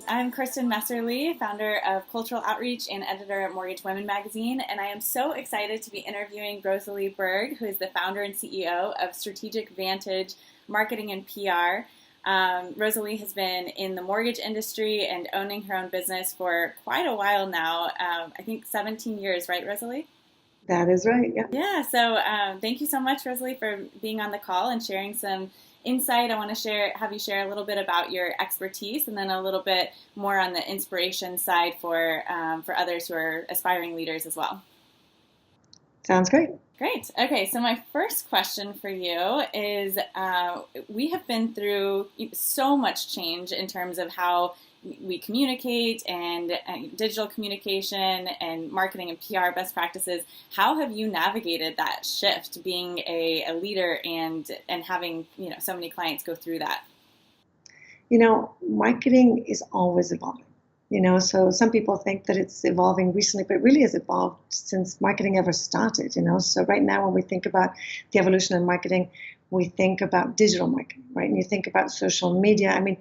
I'm Kristin Messerli, founder of Cultural Outreach and editor at Mortgage Women magazine, and I am so excited to be interviewing Rosalie Berg, who is the founder and CEO of Strategic Vantage Marketing and PR. Rosalie has been in the mortgage industry and owning her own business for quite a while now. I think 17 years, right, Rosalie? That is right, yeah. Yeah, so thank you so much, Rosalie, for being on the call and sharing some insight. I want to have you share a little bit about your expertise and then a little bit more on the inspiration side for others who are aspiring leaders as well. Sounds great. Great. Okay, so my first question for you is we have been through so much change in terms of how we communicate and digital communication and marketing and PR best practices. How have you navigated that shift, being a leader and having so many clients go through that? Marketing is always evolving. So some people think that it's evolving recently, but it really has evolved since marketing ever started. So right now when we think about the evolution of marketing, we think about digital marketing, right? And you think about social media. I mean,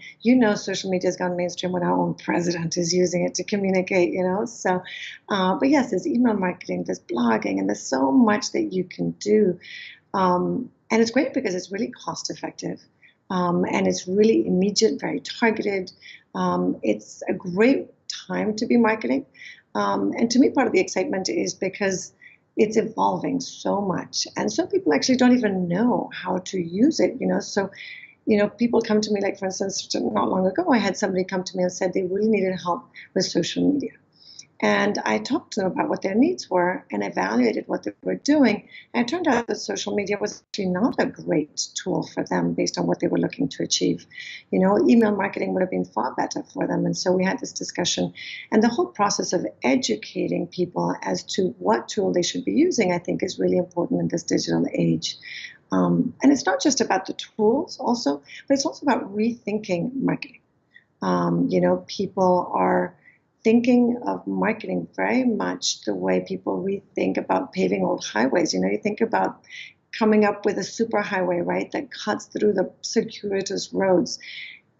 social media has gone mainstream when our own president is using it to communicate, So, but yes, there's email marketing, there's blogging, and there's so much that you can do. And it's great because it's really cost effective. And it's really immediate, very targeted. It's a great time to be marketing. And to me, part of the excitement is because it's evolving so much. And some people actually don't even know how to use it, So, people come to me, like, for instance, not long ago, I had somebody come to me and said they really needed help with social media. And I talked to them about what their needs were and evaluated what they were doing. And it turned out that social media was actually not a great tool for them based on what they were looking to achieve. Email marketing would have been far better for them. And so we had this discussion. And the whole process of educating people as to what tool they should be using, I think, is really important in this digital age. And it's not just about the tools also, but it's also about rethinking marketing. People are thinking of marketing very much the way people rethink about paving old highways. You think about coming up with a superhighway, right, that cuts through the circuitous roads.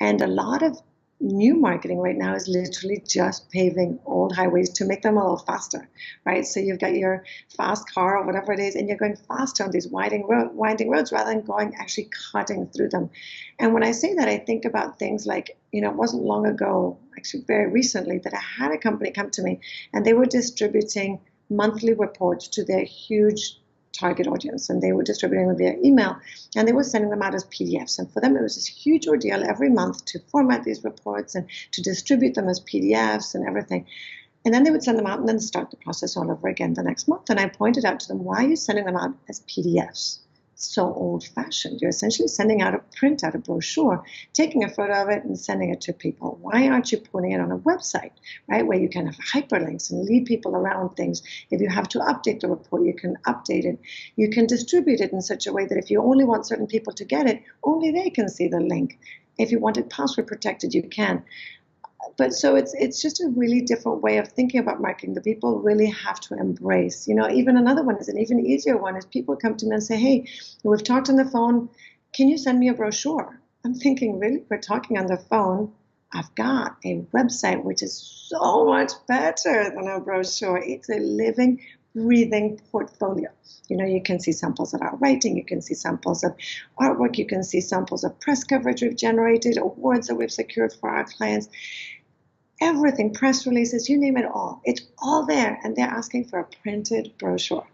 And a lot of new marketing right now is literally just paving old highways to make them a little faster, right? So you've got your fast car or whatever it is, and you're going faster on these winding roads rather than actually cutting through them. And when I say that, I think about things like, it wasn't long ago, actually very recently, that I had a company come to me and they were distributing monthly reports to their huge target audience, and they were distributing them via email, and they were sending them out as PDFs. And for them, it was this huge ordeal every month to format these reports and to distribute them as PDFs and everything. And then they would send them out and then start the process all over again the next month. And I pointed out to them, why are you sending them out as PDFs? So old-fashioned. You're essentially sending out a printout, a brochure, taking a photo of it and sending it to people. Why aren't you putting it on a website, right, where you can have hyperlinks and lead people around things? If you have to update the report, you can update it. You can distribute it in such a way that if you only want certain people to get it, only they can see the link. If you want it password protected, you can. But so it's just a really different way of thinking about marketing that people really have to embrace. Even another one is an even easier one is people come to me and say, hey, we've talked on the phone. Can you send me a brochure? I'm thinking, really? We're talking on the phone. I've got a website which is so much better than a brochure. It's a living, breathing portfolio. You can see samples of our writing, you can see samples of artwork, you can see samples of press coverage we've generated, awards that we've secured for our clients, everything, press releases, you name it all. It's all there, and they're asking for a printed brochure.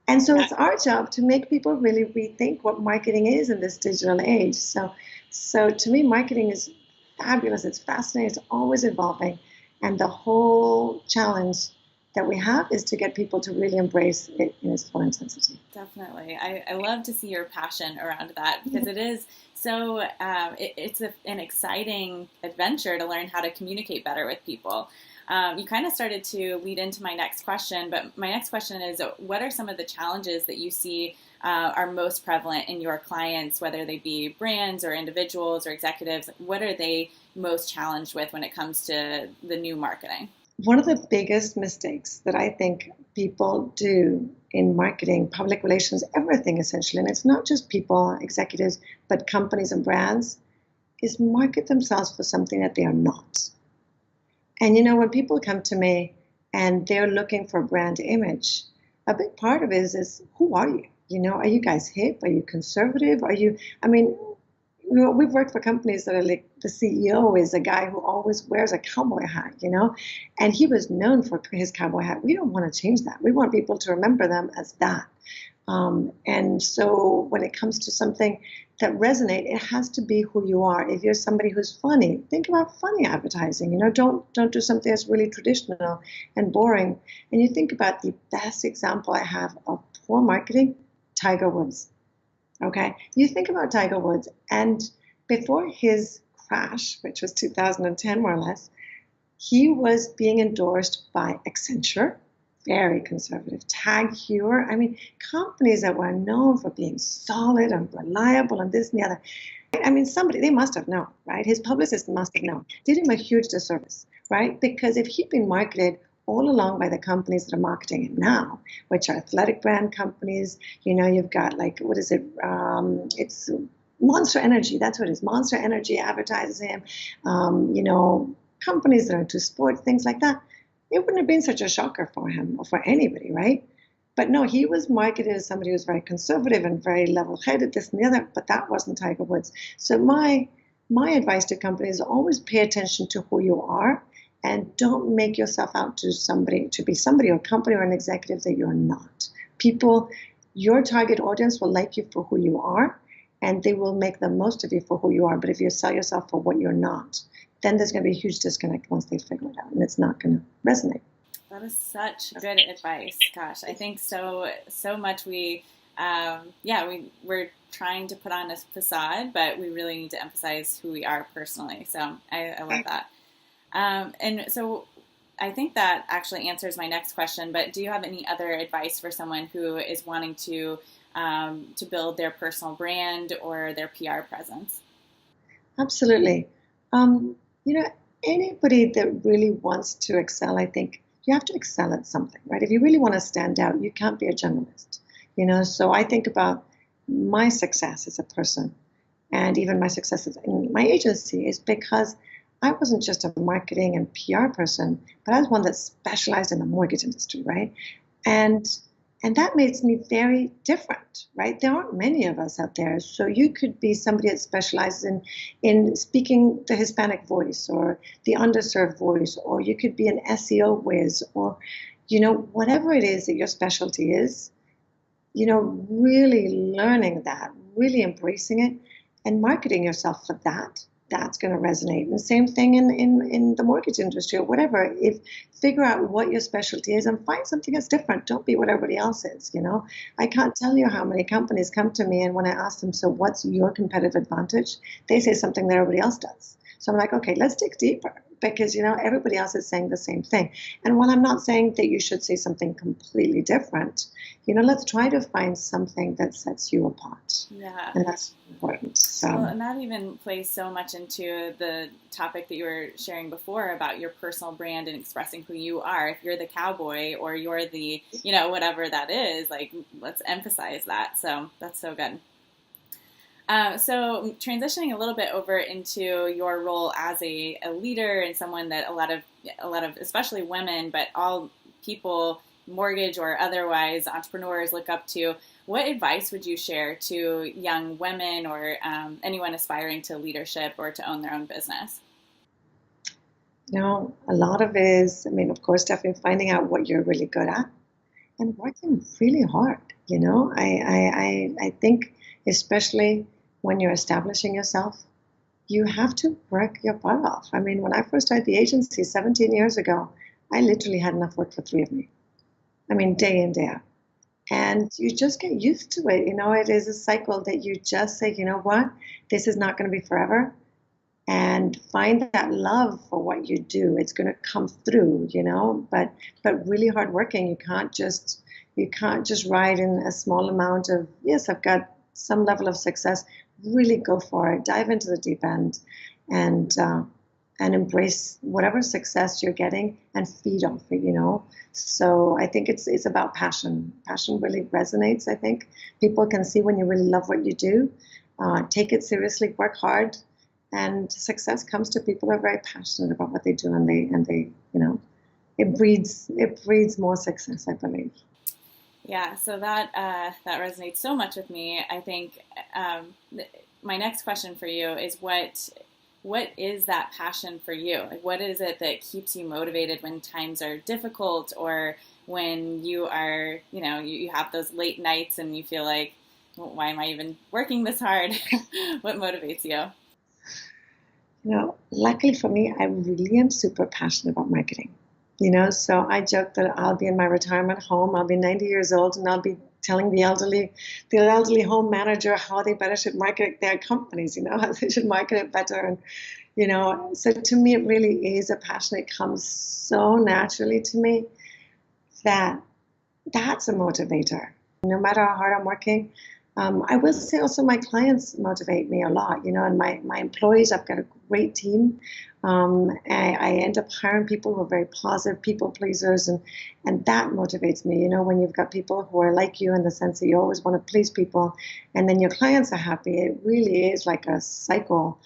And so it's our job to make people really rethink what marketing is in this digital age. So to me, marketing is fabulous, it's fascinating, it's always evolving, and the whole challenge that we have is to get people to really embrace it in its full intensity. Definitely. I love to see your passion around that because it is so, it's an exciting adventure to learn how to communicate better with people. You kind of started to lead into my next question, but my next question is, what are some of the challenges that you see are most prevalent in your clients, whether they be brands or individuals or executives? What are they most challenged with when it comes to the new marketing? One of the biggest mistakes that I think people do in marketing, public relations, everything essentially, and it's not just people, executives, but companies and brands, is market themselves for something that they are not. And when people come to me and they're looking for brand image, a big part of it is who are you? Are you guys hip? Are you conservative? We've worked for companies that are like, the CEO is a guy who always wears a cowboy hat, and he was known for his cowboy hat. We don't want to change that. We want people to remember them as that. And so when it comes to something that resonates, it has to be who you are. If you're somebody who's funny, think about funny advertising. Don't do something that's really traditional and boring. And you think about the best example I have of poor marketing, Tiger Woods. Okay, you think about Tiger Woods, and before his crash, which was 2010 more or less, he was being endorsed by Accenture, very conservative, Tag Heuer. Companies that were known for being solid and reliable and this and the other. Somebody, they must have known, right? His publicist must have known. Did him a huge disservice, right? Because if he'd been marketed all along by the companies that are marketing it now, which are athletic brand companies, you've got it's Monster Energy, that's what it is. Monster Energy advertises him, companies that are into sport, things like that. It wouldn't have been such a shocker for him or for anybody, right? But no, he was marketed as somebody who was very conservative and very level-headed, this and the other, but that wasn't Tiger Woods. So my advice to companies is always pay attention to who you are and don't make yourself out to be somebody or a company or an executive that you're not. People, your target audience will like you for who you are, and they will make the most of you for who you are. But if you sell yourself for what you're not, then there's going to be a huge disconnect once they figure it out, and it's not going to resonate. That is such good advice. Gosh, I think so much we're trying to put on a facade, but we really need to emphasize who we are personally. So I love that. And so I think that actually answers my next question, but do you have any other advice for someone who is wanting to build their personal brand or their PR presence? Absolutely. Anybody that really wants to excel, I think you have to excel at something, right? If you really want to stand out, you can't be a generalist, So I think about my success as a person and even my successes in my agency is because I wasn't just a marketing and PR person, but I was one that specialized in the mortgage industry, right? And that makes me very different, right? There aren't many of us out there. So you could be somebody that specializes in speaking the Hispanic voice or the underserved voice, or you could be an SEO whiz, or, whatever it is that your specialty is, really learning that, really embracing it and marketing yourself for that. That's going to resonate. And the same thing in the mortgage industry or whatever. Figure out what your specialty is and find something that's different. Don't be what everybody else is, I can't tell you how many companies come to me and when I ask them, so what's your competitive advantage? They say something that everybody else does. So I'm like, okay, let's dig deeper because, everybody else is saying the same thing. And while I'm not saying that you should say something completely different, let's try to find something that sets you apart. Yeah. And that's important. So. Well, and that even plays so much into the topic that you were sharing before about your personal brand and expressing who you are. If you're the cowboy or you're the, whatever that is, like, let's emphasize that. So that's so good. So transitioning a little bit over into your role as a leader and someone that a lot of especially women, but all people, mortgage or otherwise, entrepreneurs look up to. What advice would you share to young women or anyone aspiring to leadership or to own their own business? A lot of it is, of course, definitely finding out what you're really good at and working really hard. I think especially when you're establishing yourself, you have to work your butt off. When I first started the agency 17 years ago, I literally had enough work for 3 of me. Day in, day out. And you just get used to it. It is a cycle that you just say, you know what, this is not going to be forever. And find that love for what you do. It's going to come through, but really hard working. You can't just ride in a small amount of, yes, I've got some level of success. Really go for it. Dive into the deep end and embrace whatever success you're getting and feed off it, So I think it's about passion. Passion really resonates, I think. People can see when you really love what you do. Take it seriously, work hard, And success comes to people who are very passionate about what they do, and they it breeds more success, I believe. Yeah, so that resonates so much with me. I think my next question for you is what is that passion for you? Like, what is it that keeps you motivated when times are difficult, or when you are, you have those late nights and you feel like, well, why am I even working this hard? What motivates you? Luckily for me, I really am super passionate about marketing. So I joke that I'll be in my retirement home. I'll be 90 years old, and I'll be telling the elderly home manager how they better should market their companies. How they should market it better. And so to me, it really is a passion. It comes so naturally to me that that's a motivator. No matter how hard I'm working, I will say also my clients motivate me a lot, and my employees, I've got a great team. I end up hiring people who are very positive people pleasers, and that motivates me, when you've got people who are like you in the sense that you always want to please people, and then your clients are happy. It really is like a cycle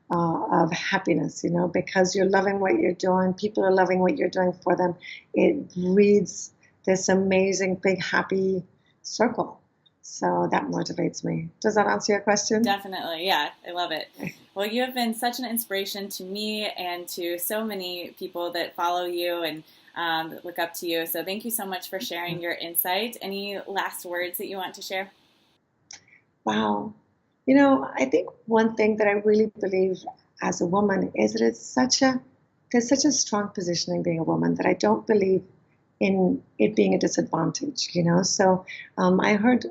of happiness, because you're loving what you're doing, people are loving what you're doing for them. It breeds this amazing, big, happy circle. So that motivates me. Does that answer your question? Definitely. Yeah, I love it. Well, you have been such an inspiration to me and to so many people that follow you and that look up to you. So thank you so much for sharing your insight. Any last words that you want to share? Wow. I think one thing that I really believe as a woman is that there's such a strong positioning being a woman that I don't believe in it being a disadvantage, So I heard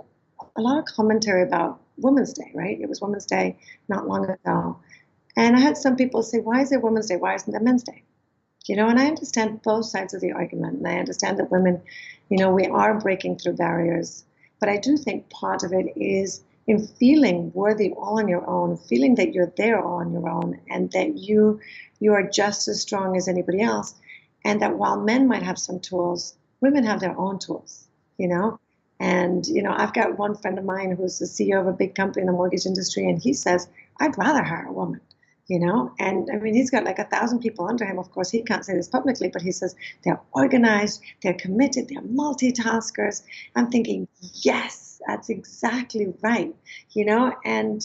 a lot of commentary about Women's Day, right? It was Women's Day not long ago. And I had some people say, why is it Women's Day? Why isn't it Men's Day? And I understand both sides of the argument. And I understand that women, we are breaking through barriers. But I do think part of it is in feeling worthy all on your own, feeling that you're there all on your own, and that you are just as strong as anybody else. And that while men might have some tools, women have their own tools, And, I've got one friend of mine who's the CEO of a big company in the mortgage industry, and he says, I'd rather hire a woman, And I mean, he's got like 1,000 people under him. Of course, he can't say this publicly, but he says they're organized, they're committed, they're multitaskers. I'm thinking, yes, that's exactly right, and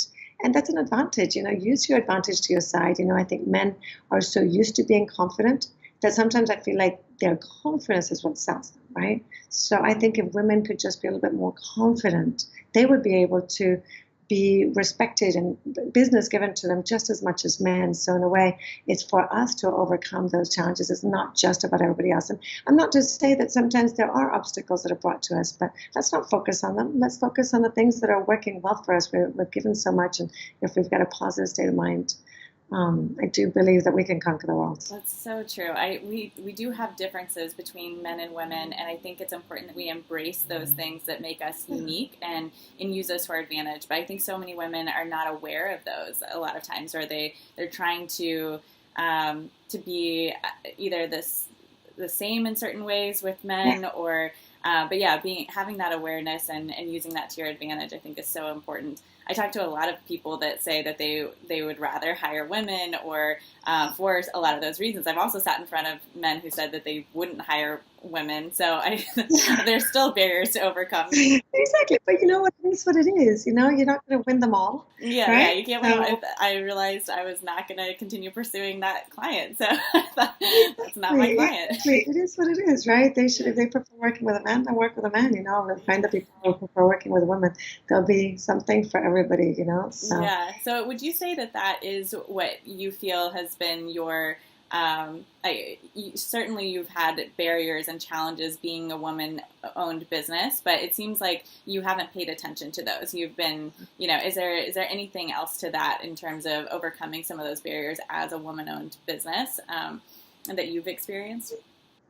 that's an advantage, use your advantage to your side. I think men are so used to being confident that sometimes I feel like their confidence is what sells them, right? So I think if women could just be a little bit more confident, they would be able to be respected and business given to them just as much as men. So in a way, it's for us to overcome those challenges. It's not just about everybody else. And I'm not to say that sometimes there are obstacles that are brought to us, but let's not focus on them. Let's focus on the things that are working well for us. We've given so much, and if we've got a positive state of mind, I do believe that we can conquer the world. That's so true. We do have differences between men and women, and I think it's important that we embrace those things that make us unique and use those to our advantage. But I think so many women are not aware of those a lot of times, or they're trying to be either the same in certain ways with men, or but yeah, having that awareness and using that to your advantage, I think, is so important. I talk to a lot of people that say that they would rather hire women, or for a lot of those reasons. I've also sat in front of men who said that they wouldn't hire women. So there's still barriers to overcome. Exactly. But you know what? It is what it is. You're not going to win them all. Yeah, right? Yeah. You can't win. I realized I was not going to continue pursuing that client. So that's not my client. Exactly. It is what it is, right? They should, if they prefer working with a man, then work with a man, We'll find the people who prefer working with women. There'll be something for everybody, So. Yeah. So would you say that is what you feel has been your certainly you've had barriers and challenges being a woman-owned business, but it seems like you haven't paid attention to those. You've been, is there anything else to that in terms of overcoming some of those barriers as a woman-owned business that you've experienced?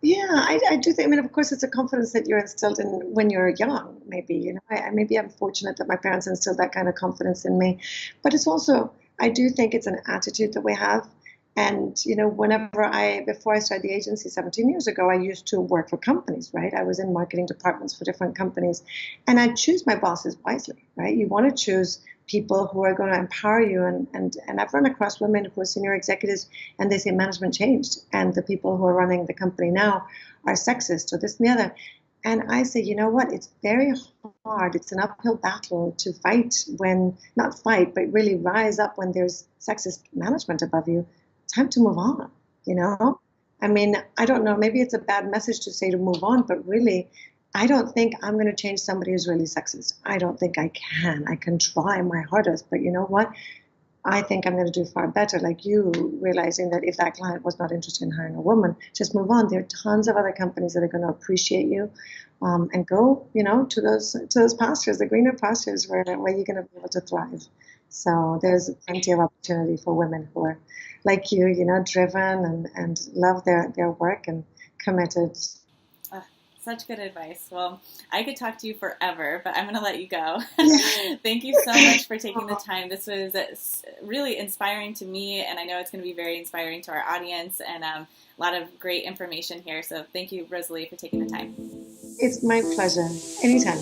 Yeah, I do think. I mean, of course, it's a confidence that you're instilled in when you're young. Maybe maybe I'm fortunate that my parents instilled that kind of confidence in me, but it's also, I do think it's an attitude that we have. And, before I started the agency 17 years ago, I used to work for companies, right? I was in marketing departments for different companies, and I choose my bosses wisely, right? You want to choose people who are going to empower you. And I've run across women who are senior executives and they say management changed and the people who are running the company now are sexist or this and the other. And I say, you know what? It's very hard. It's an uphill battle to fight when, not fight, but really rise up when there's sexist management above you. Time to move on, you know? I mean, I don't know, maybe it's a bad message to say to move on, but really, I don't think I'm going to change somebody who's really sexist. I don't think I can. I can try my hardest, but you know what? I think I'm going to do far better, like you, realizing that if that client was not interested in hiring a woman, just move on. There are tons of other companies that are going to appreciate you, and go, to those pastures, the greener pastures where you're going to be able to thrive. So there's plenty of opportunity for women who are like you, driven and love their work and committed. Such good advice. Well, I could talk to you forever, but I'm going to let you go. Yeah. Thank you so much for taking the time. This was really inspiring to me, and I know it's going to be very inspiring to our audience, and a lot of great information here. So thank you, Rosalie, for taking the time. It's my pleasure. Anytime.